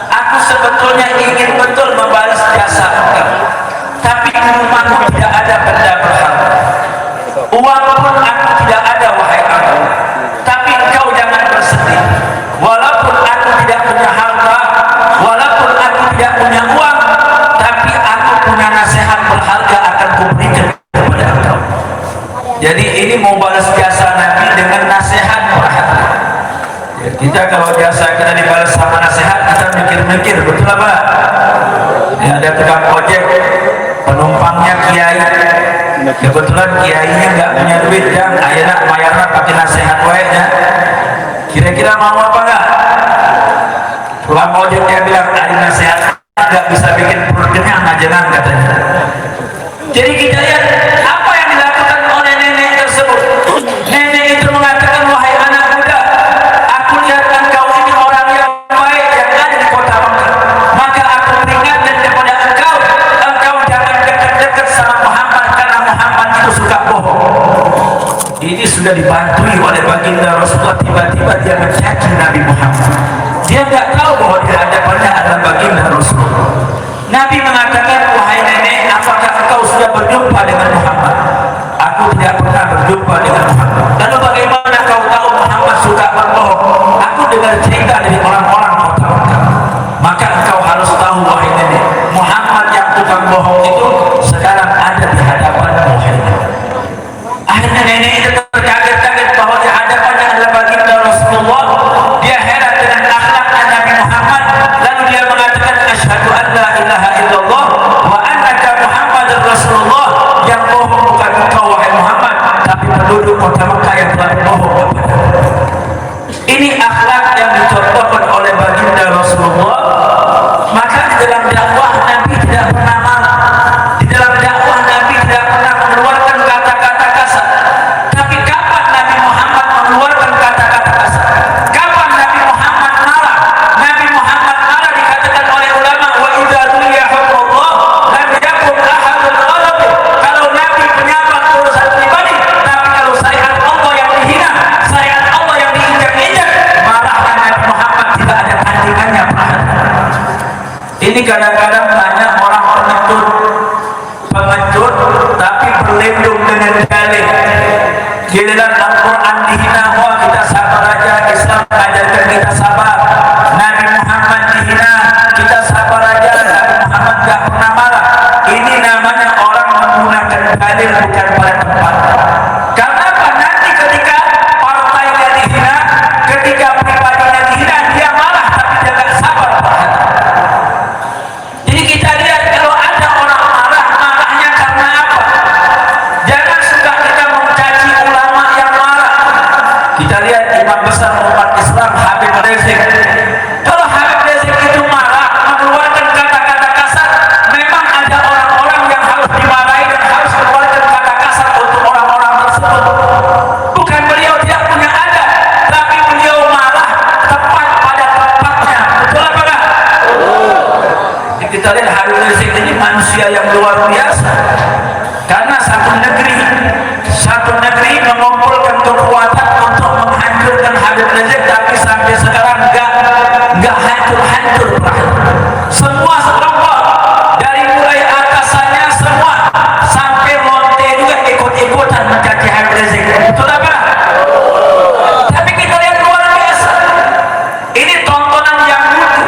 aku sebetulnya ingin betul membalas jasa engkau, tapi di rumahku tidak ada benda berharga. Uang pun aku tidak ada, wahai aku. Tapi engkau jangan bersedih. Walaupun aku tidak punya harta, walaupun aku tidak punya uang, tapi aku punya nasihat berharga akan kuberikan kepada engkau. Jadi ini mau balas jasa Nabi dengan nasihat berharga. Ya, kita kalau jasa kita dibalas sama nasihat, kita mikir-mikir, betul apa? Ya, ada tukang ojek, penumpangnya kiai, kebetulan kiainya nggak punya duit, dan akhirnya bayarnya pakai nasihat wajahnya. Kira-kira mau apa nggak? Tukang ojek dia bilang, ada nasihat nggak bisa bikin perut kenyang aja katanya. Jadi kita lihat apa yang dilakukan oleh nenek tersebut. Nenek itu mengatakan, wahai anak muda, aku lihat engkau ini orang yang baik yang ada di kota Mekah. Maka aku peringatkan kepada engkau, engkau jangan dekat-dekat sama Muhammad, karena Muhammad itu suka bohong. Ini sudah dibantui oleh baginda Rasulullah, tiba-tiba dia mencaci Nabi Muhammad. Dia nggak tahu bahwa di hadapannya adalah baginda Rasulullah. Nabi mengatakan, wahai nenek, apakah engkau sudah berjumpa dengan Muhammad? Aku tidak pernah berjumpa dengan Muhammad. Lalu bagaimana kau tahu Muhammad suka berbohong? Aku dengar cerita dari orang-orang kota Mekah. Maka engkau harus tahu, wahai nenek, Muhammad yang tukang bohong itu sekarang ada di hadapanmu. Akhirnya nenek itu terkaget-kaget bahwa di hadapannya adalah baginda Rasulullah. Dia heran dengan akhlaknya Nabi Muhammad. Lalu dia mengatakan, asyhadu an la ilaha illallah wa annaka Muhammadar Rasulullah. Yang bohong bukan engkau, wahai Muhammad, tapi penduduk kota Mekah yang telah bohong kepada. Ini akhlak yang dicontohkan oleh baginda Rasulullah. Maka di dalam dakwah Nabi tidak pernah marah. Di dalam dakwah Nabi tidak pernah mengeluarkan kata-kata kasar. Tapi kapan Nabi Muhammad mengeluarkan kata-kata kasar? Kapan Nabi Muhammad marah? Nabi Muhammad marah dikatakan oleh ulama, wa idza du'iya hukmullah lam yakun ahadun ghalabi. Kalau Nabi menyapa urusan pribadi, tapi kalau syariat Allah yang dihina, syariat Allah yang diinjak-injak, marahnya Nabi Muhammad tidak ada tandingannya. Ini kadang-kadang banyak orang pengecut, tapi berlindung dengan dalil. Giliran Al-Quran dihina, wah kita sabar aja, Islam mengajarkan kita sabar. Nabi Muhammad dihina, kita sabar aja, Nabi Muhammad gak pernah marah. Ini namanya orang menggunakan dalil bukan pada tempat. Karena apa? Nanti ketika partainya dihina, ketika pribadinya dihina, dia marah tapi dia gak sabar. Jadi kita lihat kalau ada orang marah, marahnya karena apa? Jangan suka kita mencaci ulama yang marah. Kita lihat imam besar umat Islam Habib Rizik. Kalau Habib Rizik itu marah, mengeluarkan kata-kata kasar, memang ada orang-orang yang harus dimarahi dan harus mengeluarkan kata kasar untuk orang-orang tersebut. Bukan beliau tidak punya adab, luar biasa. Karena satu negeri mengumpulkan kekuatan untuk menghancurkan Habib Rizik, tapi sampai sekarang nggak hancur-hancur. Semua sekelompok dari mulai atasannya semua sampai lonte juga ikut-ikutan mencaci Habib Rizik. Betul apa? Tapi kita lihat luar biasa. Ini tontonan yang lucu.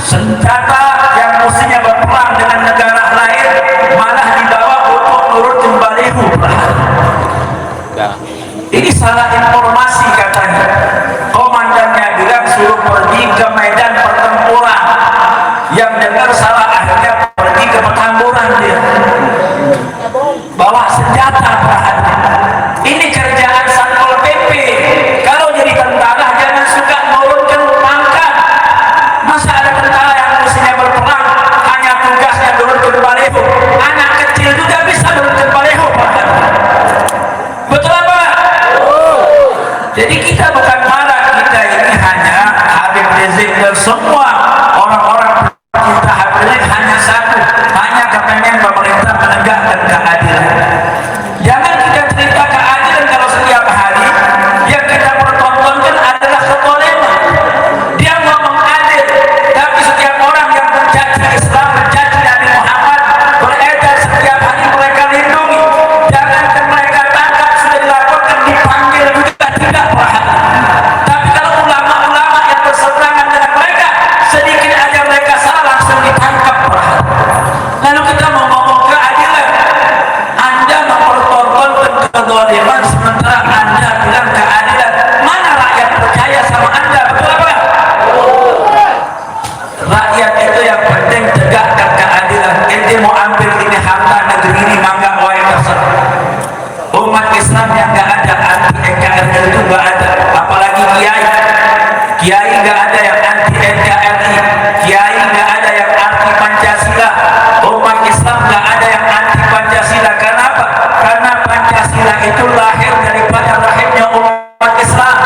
Senjata yang mestinya berperang dengan negara lain malah dibawa untuk nurut balihu. Ini salah informasi katanya. Komandannya bilang suruh pergi ke medan pertempuran. Yang dengar salah, akhirnya pergi ke Petamburan dia. Bawa senjata perhatian. Ini kerjaan Satpol PP. Kalau jadi tentara jangan suka menurunkan pangkat. Masa ada tentara yang mestinya berperang hanya tugasnya nurunkan baliho? Anak kecil juga bisa nurunkan baliho. Betul apa? Jadi kita bukan marah, kita ini hanya Habib Rizik dan semua orang-orang pecinta Habib Rizik hanya satu, hanya kepengen pemerintah menegakkan keadilan. Jangan kita cerita keadilan kalau setiap hari yang kita pertontonkan adalah kebolehan. Dia ngomong adil, tapi setiap orang yang mencaci Islam, mencaci Nabi Muhammad beredar setiap hari mereka lindungi. Jangankan mereka tangkap, sudah dilaporkan, dipanggil juga tidak perhatian. Tapi kalau ulama-ulama yang berseberangan dengan mereka, sedikit aja mereka salah langsung ditangkap perhatian. Lalu kita mau ngomong keadilan, Anda mempertontonkan kezaliman sementara Anda bilang keadilan. Mana rakyat percaya sama Anda? Betul apa? Rakyat itu yang penting tegakkan keadilan. Ente mau ambil ini harta negeri ini, mangga wae terserah. Umat Islam yang nggak ada anti NKRI itu nggak ada, apalagi kiai nggak ada yang anti NKRI, kiai nggak ada yang anti Pancasila, umat Islam nggak ada yang anti Pancasila. Kenapa? Karena Pancasila itu lahir daripada rahimnya umat Islam.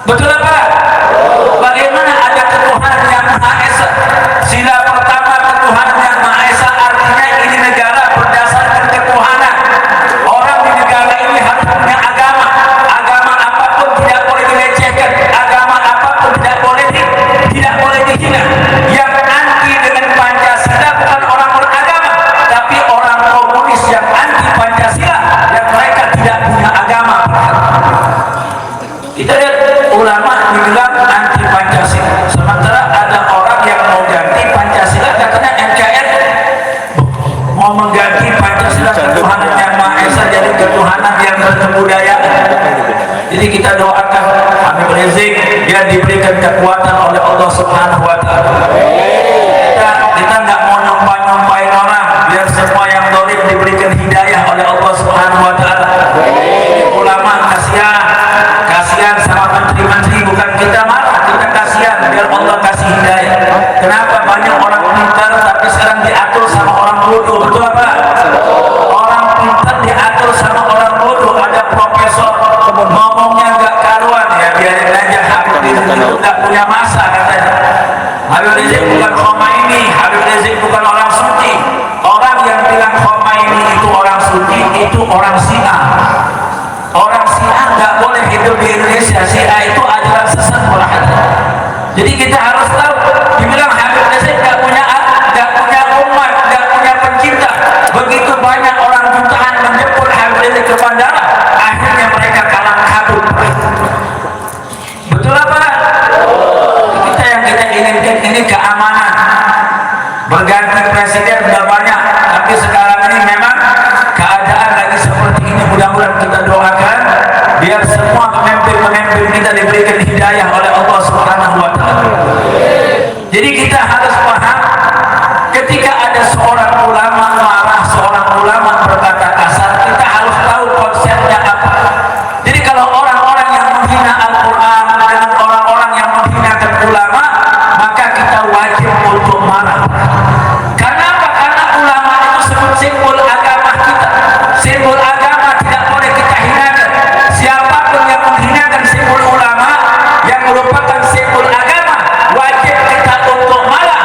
Betul apa? Bagaimana ada ketuhanan yang Maha Esa? Sila pertama ketuhanan yang Maha Esa artinya ini negara berdasarkan ketuhanan. Orang di negara ini harus punya agama. Agama apapun tidak boleh dilecehkan. Agama apapun tidak boleh dihina. Yang anti dengan Pancasila bukan orang beragama, tapi orang komunis yang anti Pancasila, yang mereka tidak punya agama. Kita lihat ulama dibilang anti Pancasila, sementara ada orang yang mau ganti Pancasila katanya NKRI, mau mengganti Pancasila ketuhanan yang Maha Esa jadi ketuhanan yang berkebudayaan. Jadi kita doakan Habib Rizik biar diberikan kekuatan oleh Allah Subhanahu wa Ta'ala. Kita nggak mau nyumpain orang, biar semua yang dolim diberikan hidayah oleh Allah Subhanahu wa Ta'ala. Ulama kasihan sama menteri-menteri, bukan kita marah, kita kasihan biar Allah kasih hidayah. Kenapa banyak orang pintar tapi sekarang diatur sama orang bodoh? Betul apa? Orang pintar diatur sama orang bodoh. Ada profesor ngomongnya nggak karuan, ya biarin aja. Habib Rizik itu nggak punya masa katanya. Habib Rizik bukan Khomeini, Habib Rizik bukan orang suci. Orang yang bilang Khomeini itu orang suci itu orang Syiah. Orang Syiah nggak boleh hidup di Indonesia. Syiah itu ajaran sesat perhatian. Jadi kita harus tahu, dibilang Habib Rizik nggak punya umat, nggak punya pencinta. Begitu banyak orang jutaan menjemput Habib Rizik ke bandara, akhirnya mereka kalang kabut. Betul apa? Kita yang kita inginkan ini keamanan. Berganti presiden sudah banyak, tapi sekarang ini memang keadaan lagi seperti ini. Mudah-mudahan kita doakan biar semua pemimpin kita diberikan hidayah oleh Allah Subhanahu wa Ta'ala. Jadi kita harus paham, ketika ada seorang ulama marah, seorang ulama berkata kasar, kita harus tahu konsepnya apa. Jadi kalau orang-orang yang menghina Al-Quran dengan orang-orang yang menghinakan ulama, maka kita wajib untuk marah. Kenapa? Karena ulama itu simbol agama kita. Simbol agama tidak boleh kita hinakan. Siapapun yang menghinakan simbol ulama yang merupakan simbol agama, wajib kita untuk marah.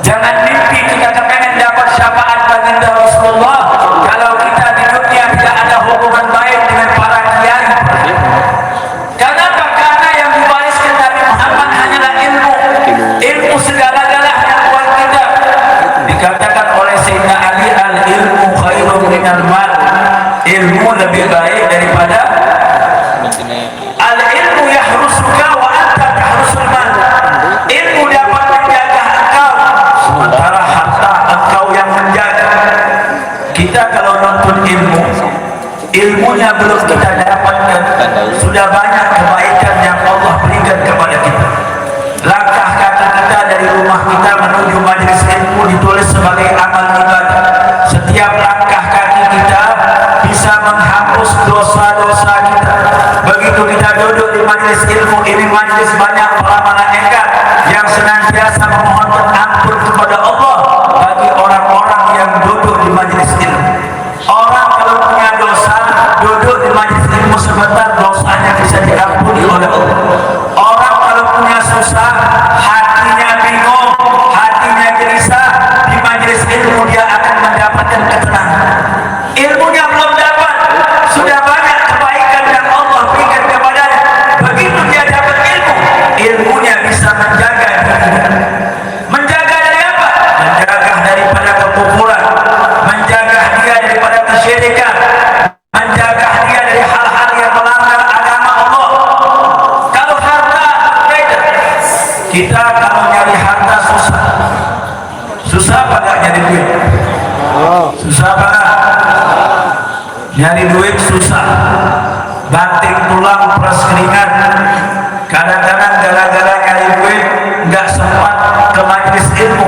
Jangan mimpi kita kepengen dapat syafaat baginda Rasulullah kalau kita di dunia tidak ada hubungan baik dengan para kiai. Kenapa? Karena yang diwariskan Nabi Muhammad hanyalah ilmu. Ilmu segala-galanya buat kita. Dikatakan oleh Sayyidina Ali, al-ilmu khairun minal mal. Ilmu lebih baik daripada al-ilmu yahrusuka wa anta tahrusul mal. Ilmu dapat menjaga engkau, sementara harta engkau yang menjaga. Kita kalau nonton ilmu, ilmunya belum kita dapatkan, sudah banyak kebaikan yang Allah berikan kepada kita. Langkah kaki kita dari rumah kita menuju majelis ilmu ditulis sebagai amal ibadah. Setiap langkah kaki kita bisa menghapus dosa-dosa kita. Begitu kita duduk di majelis ilmu, ini majelis banyak para malaikat yang senantiasa memohonkan ampun kepada Allah bagi orang-orang yang duduk di majelis ilmu. Orang kalau punya dosa, duduk di majelis ilmu sebentar, dosanya bisa diampuni oleh Allah. Orang kalau punya susah, hatinya bingung, hatinya gelisah, di majelis ilmu dia akan mendapatkan ketenangan. Ilmunya belum dapat, sudah banyak kebaikan yang Allah berikan kepadanya. Begitu dia dapat ilmu, ilmunya bisa menjaga dirinya. Menjaga dari apa? Menjaga daripada kekufuran, menjaga dia daripada kesyirikan, menjaga dia dari hal-hal yang melanggar agama Allah. Kalau harta beda. Kita kalau nyari harta susah. Susah apa gak nyari duit? Susah apa gak? Nyari duit susah. Banting tulang peras keringat. Kadang-kadang gara-gara nyari duit nggak sempat ke majelis ilmu.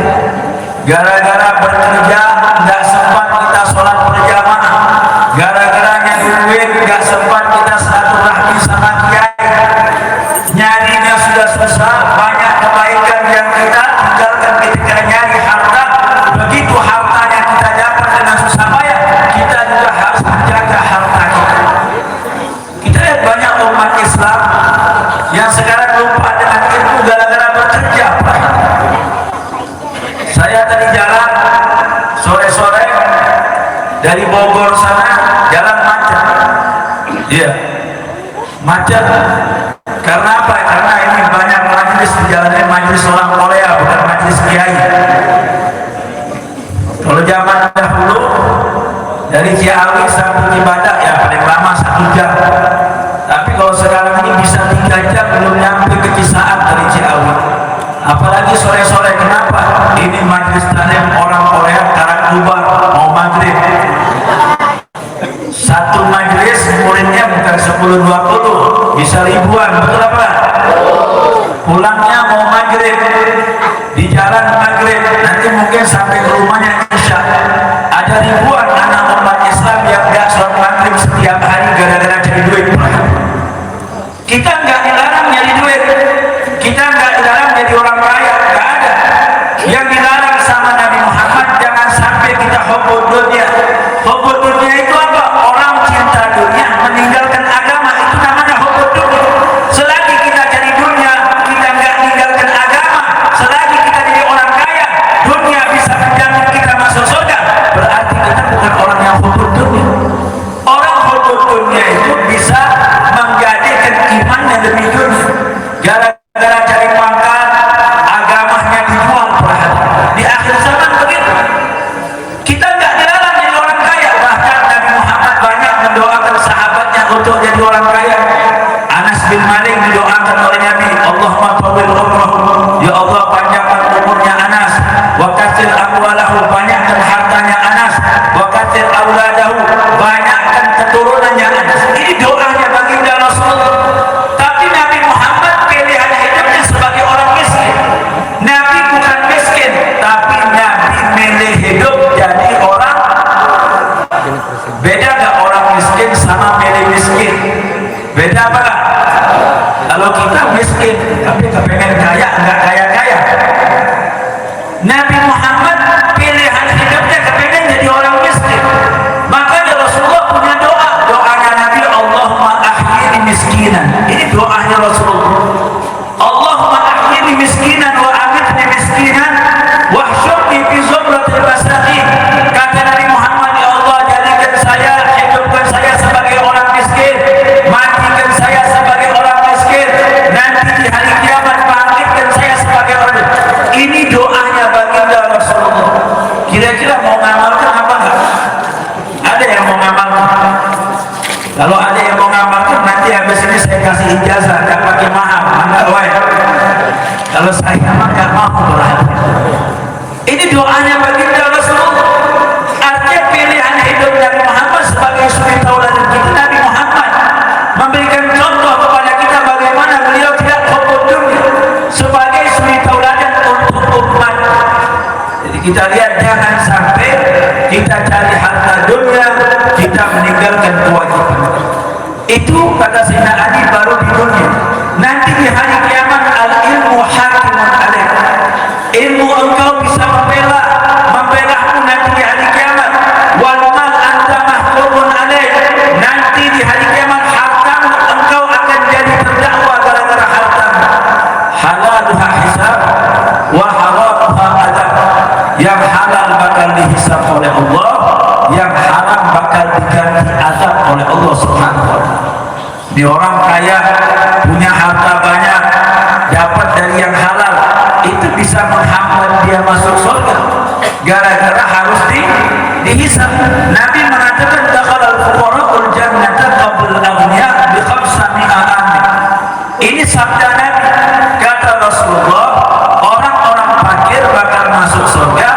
Gara-gara bekerja nggak sempat kita sholat berjamaah. Gara-gara nyari duit nggak sempat kita silaturahmi sama kiai. Nyarinya sudah susah, banyak kebaikan yang kita tinggalkan ketika nyari harta. Begitu hartanya kita dapat dengan susah payah, kita juga harus menjaga harta kita. Kita lihat banyak umat Islam yang sekarang lupa dengan ilmu gara-gara bekerja. Saya tadi jalan sore-sore dari Bogor sana, jalan macet. Iya, macet. Karena apa? Karena ini banyak majelis di jalannya, majelis orang Korea, bukan majelis kiai. Kalau zaman dahulu dari Ciawi sampai Cibadak ya paling lama 1 jam. Tapi kalau sekarang ini bisa 3 jam belum nyampe ke Cisaat dari Ciawi. Apalagi sore-sore. Kenapa? Ini majelis taklim orang Korea Karangkubar mau maghrib. Satu majelis muridnya bukan 10-20, bisa ribuan, betul apa? Pulangnya mau maghrib, di jalan maghrib, nanti mungkin sampai ke rumahnya isya. Ada ribuan anak umat Islam yang gak sholat maghrib setiap hari gara-gara cari duit. Kita nggak dilarang nyari duit, kita nggak dilarang jadi orang kaya, nggak ada. Yang dilarang sama Nabi Muhammad, jangan sampai kita hubbud dunia. Hubbud dunia itu apa? Orang cinta dunia meninggalkan agama, itu namanya hubbud dunia. Selagi kita cari dunia, kita nggak meninggalkan agama. Selagi kita jadi orang kaya, dunia bisa menjamin kita masuk surga. Berarti kita bukan orang yang hubbud dunia. Orang hubbud dunia itu bisa menjadikan imannya lebih dunia. Gara-gara cari pangkat, agamanya dijual. Di akhir zaman begitu. Kita nggak dilarang jadi orang kaya. Bahkan Nabi Muhammad banyak mendoakan sahabatnya untuk jadi orang kaya. Anas bin Malik didoakan oleh Nabi, Allahumma tawil umrah, ya Allah panjangkan umurnya Anas, wa katsir amwalahu, banyakkan hartanya Anas, wa katsir auladahu, banyakkan keturunannya Anas. Ini doanya baginda Rasulullah. Tapi Nabi Muhammad pilihan hidupnya sebagai orang miskin. Nabi bukan miskin, tapi Nabi milih hidup jadi orang. Beda gak orang miskin sama milih miskin? Beda apa gak? Kalau kita miskin tapi kepengen kaya, nggak kaya-kaya. Nabi Muhammad pilihan hidupnya kepengen jadi orang miskin. Makanya Rasulullah punya doa. Doanya Nabi, Allahumma ahyini miskinan. Ini doanya Rasulullah. Allahumma ahyini miskinan wa amitni miskinan wa kasih ijazah, gak pakai mahal, enggak wae. Kalau saya mah gak mau berarti. Ini doanya baginda Rasulullah. Artinya pilihan hidup Nabi Muhammad sebagai suri tauladan kita, Nabi Muhammad memberikan contoh kepada kita bagaimana beliau tidak hubbud dunya sebagai suri tauladan untuk umat. Jadi kita lihat, jangan sampai kita cari harta dunia, kita meninggalkan kewajiban. Itu kata Sayyidina Ali baru di dunia. Nanti di hari kiamat, al ilmu hakimun alaik. Ilmu engkau bisa membelamu nanti di hari kiamat. Wal mal anta mahkumun alaik. Nanti di hari kiamat hartamu engkau akan jadi terdakwa gara-gara hartamu. Halaluha hisab wa haramuha adab. Yang halal bakal dihisab oleh Allah, yang haram bakal diganti azab oleh Allah Subhanahu wa ta'ala. Di orang kaya punya harta banyak, dapat dari yang halal, itu bisa menghambat dia masuk surga gara-gara harus dihisab. Nabi mengatakan dakhalal fuqara'ul jannata qabla al-aghniya bi 500 amin. Ini sabda Nabi. Kata Rasulullah, orang-orang fakir bakal masuk surga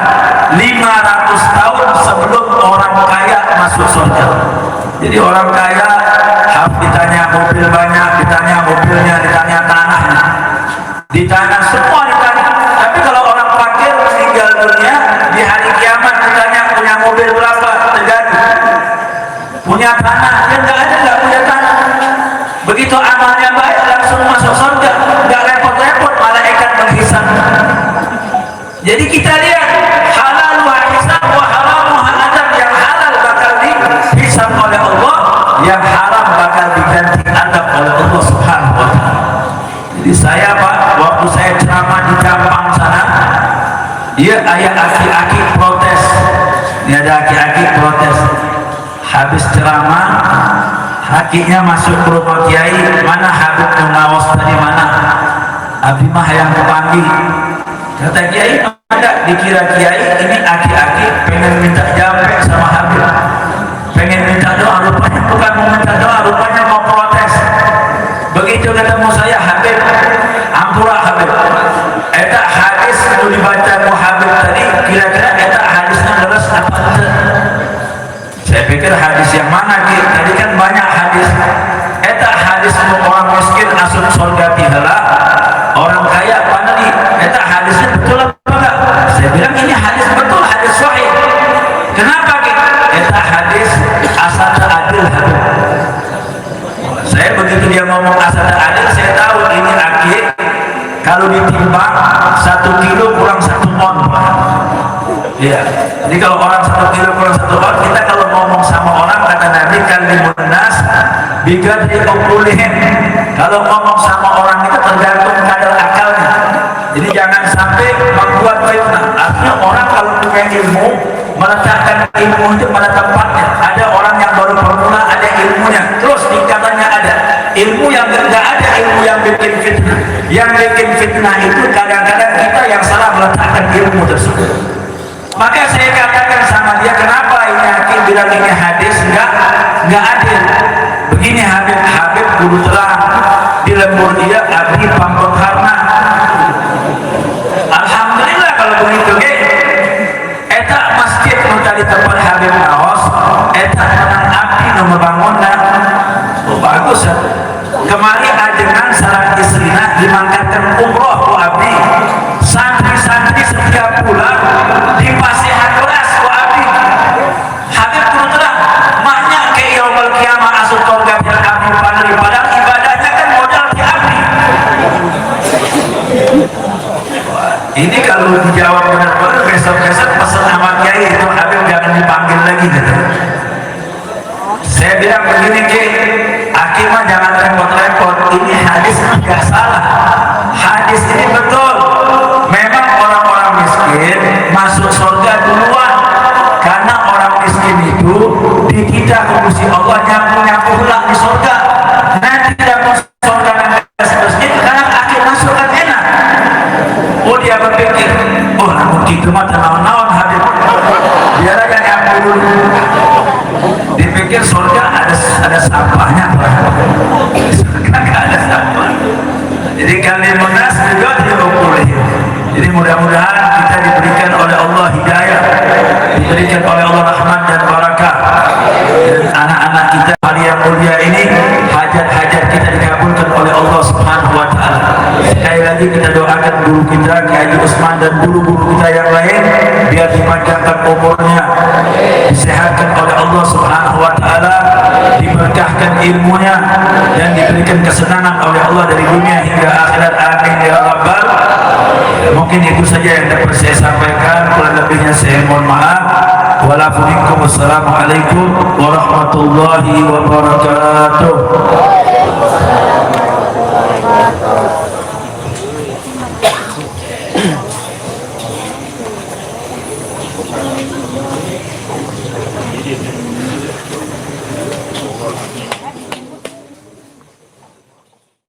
500 tahun sebelum orang kaya masuk surga. Jadi orang kaya ditanya mobil banyak, ditanya mobilnya, ditanya tanahnya, ditanya semua ditanya. Tapi kalau orang fakir meninggal dunia di hari kiamat ditanya punya mobil berapa, terjadi punya tanah, dia nggak punya tanah. Begitu amalnya baik langsung masuk surga, nggak repot-repot malaikat menghisab. Jadi kita lihat halal wa hisab wa haramu adab. Yang halal bakal dihisab oleh Allah, yang haram bakal diganti adab oleh Allah Subhanahu wa ta'ala. Jadi saya Pak, waktu saya ceramah di Jampang sana, dia ayah aki-aki protes. Ini ada aki-aki protes. Habis ceramah, hakinya masuk ke rumah kiai, mana Habib ngawas tadi mana? Abi mah yang kepanggil. Kata kiai, ada dikira kiai ini aki-aki pengen minta jampe sama Habib, pengen minta doa, rupanya bukan mau minta doa, rupanya mau protes. Begitu ketemu saya, Habib, ampura Habib, eta hadis itu dibaca ku Habib tadi, kira-kira eta hadisnya leres apa enggak? Saya pikir hadis yang mana Ki? Tadi kan banyak hadis. Eta hadis untuk orang miskin asup surga tihala, orang kaya mana nih? Eta hadisnya betul apa enggak? Saya bilang ini hadis betul, hadis sahih. Kenapa Ki? Eta hadis asal adil Habib. Saya begitu dia ngomong asal adil, saya tahu ini aki kalau ditimbang 1 kilo kurang 1 on. Iya. Jadi kalau orang 1 kilo kurang 1 on, kita kalau ngomong sama orang kata Nabi kalimun nas bigadri uqulihim. Kalau ngomong sama orang itu tergantung kadar akalnya. Jadi jangan sampai membuat fitnah. Artinya orang kalau punya ilmu meletakkan ilmu itu pada tempatnya. Ada orang yang baru bermula ada ilmunya, terus tingkatannya ada. Ilmu yang enggak ada, ilmu yang bikin fitnah. Yang bikin fitnah itu kadang-kadang kita yang salah meletakkan ilmu tersebut. Maka saya katakan sama dia, kenapa ini hakim bilang ini hadis enggak adil. Begini Habib guru terang di lembur dia abdi pangkot harna. Alhamdulillah kalau begitu ge. Eta masjid nu tadi tempat Habib ngaos, eta menang abdi nu membangunna. Oh bagus ya. Kemari ajengan sareng istrina dimangkatkan umroh ku abdi. Santri-santri setiap bulan dipasihan kelas ku abdi. Habib guru terang mahnya ke yaumul kiamah asup surga bil abdi paneri, padahal ibadahnya kan modal di abdi. Ini kalau dijawab benar-benar besok-besok pesan sama kiai itu Habib jangan dipanggil lagi gitu. Saya bilang begini Ki, Aki mah jangan repot-repot, ini hadis nggak salah. Hadis ini betul. Memang orang-orang miskin masuk surga duluan, karena orang miskin itu dititah kursi Allah nyapu-nyapu ulang di surga. Nanti dapat surga nanti miskin karena Aki masuk kan enak. Oh dia berpikir, oh namun gitu mah naon-naon Habib, biar aja nyapu dulu. Dipikir surga ada sampahnya, surga Dikalimun nas biqadri uqulihim. Jadi mudah-mudahan kita diberikan oleh Allah hidayah, diberikan oleh Allah rahmat dan barakah, dan anak-anak kita hari yang mulia ini hajat-hajat kita dikabulkan oleh Allah Subhanahu wa taala. Sekali lagi kita doakan guru kita Kiai Haji Usman dan guru-guru kita yang lain biar dipanjangkan umurnya, disehatkan oleh Allah Subhanahu wa taala, diberkahkan ilmunya dan diberikan kesenangan oleh Allah dari dunia hingga akhirat. Amin ya rabbal. Mungkin itu saja yang dapat saya sampaikan, kurang lebihnya saya mohon maaf. Wassalamualaikum warahmatullahi wabarakatuh.